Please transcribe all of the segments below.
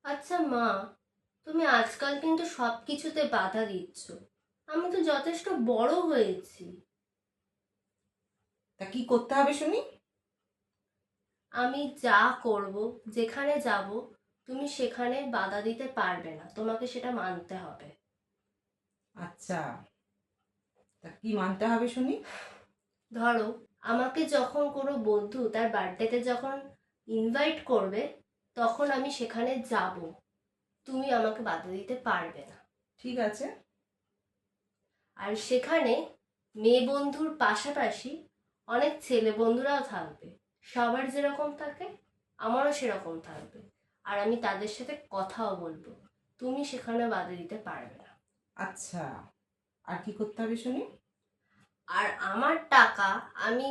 আচ্ছা মা, তুমি আজকাল কিন্তু সব কিছুতে বাধা দিচ্ছ। আমি তো যথেষ্ট বড় হয়েছি। তা কি করতে হবে শুনি? আমি যা করব, যেখানে যাব, তুমি সেখানে বাধা দিতে পারবে না, তোমাকে সেটা মানতে হবে। আচ্ছা, তা কি মানতে হবে শুনি? ধরো, আমাকে যখন কোনো বন্ধু তার বার্থডেতে যখন ইনভাইট করবে, তখন আমি সেখানে যাব, তুমি আমাকে বাধা দিতে পারবে না। ঠিক আছে। আর সেখানে মেয়ে বন্ধুর পাশাপাশি অনেক ছেলে বন্ধুরাও থাকবে। সবার যেরকম থাকে আমারও সেরকম থাকবে। আর আমি তাদের সাথে কথাও বলবো, তুমি সেখানে বাধা দিতে পারবে না। আচ্ছা, আর কি করতে হবে শুনি? আর আমার টাকা আমি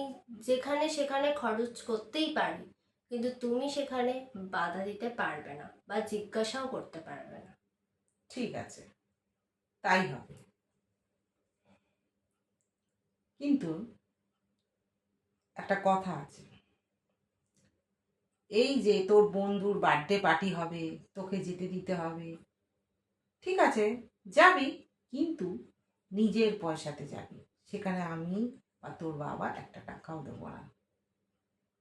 যেখানে সেখানে খরচ করতেই পারি, কিন্তু তুমি সেখানে বাধা দিতে পারবে না বা জিজ্ঞাসাও করতে পারবে না। ঠিক আছে, তাই হবে। কিন্তু একটা কথা আছে। এই যে তোর বন্ধুর বার্থডে পার্টি হবে, তোকে যেতে দিতে হবে। ঠিক আছে, যাবি, কিন্তু নিজের পয়সাতে যাবি। সেখানে আমি বা তোর বাবা একটা টাকাও দেবো না।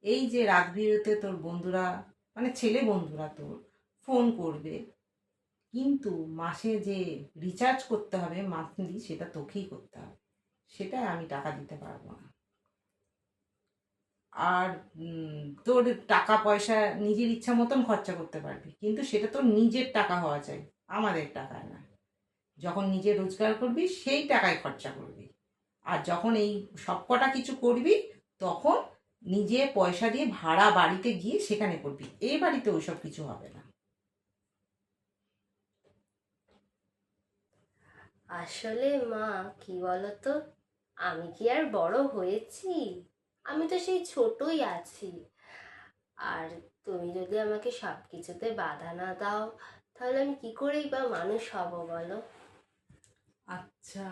এই যে রাত বিরেতে তোর বন্ধুরা, মানে ছেলে বন্ধুরা তোর ফোন করবে, কিন্তু মাসে যে রিচার্জ করতে হবে মান্থলি, সেটা তোকেই করতে হবে। সেটা আমি টাকা দিতে পারবো না। আর তোর টাকা পয়সা নিজের ইচ্ছা মতন খরচা করতে পারবি, কিন্তু সেটা তোর নিজের টাকা হওয়া চাই, আমাদের টাকায় না। যখন নিজে রোজগার করবি সেই টাকায় খরচা করবি। আর যখন এই সবকটা কিছু করবি, তখন নিজে পয়সা দিয়ে ভাড়া বাড়িতে গিয়ে সেখানে করবি। এই বাড়িতে ওইসব কিছু হবে না। আসলে মা, কি বলতো, আমি কি আর বড় হয়েছি? আমি তো সেই ছোটই আছি। আর তুমি যদি আমাকে সব কিছুতে বাধা না দাও, তাহলে আমি কি করেই বা মানুষ হব বলো? আচ্ছা,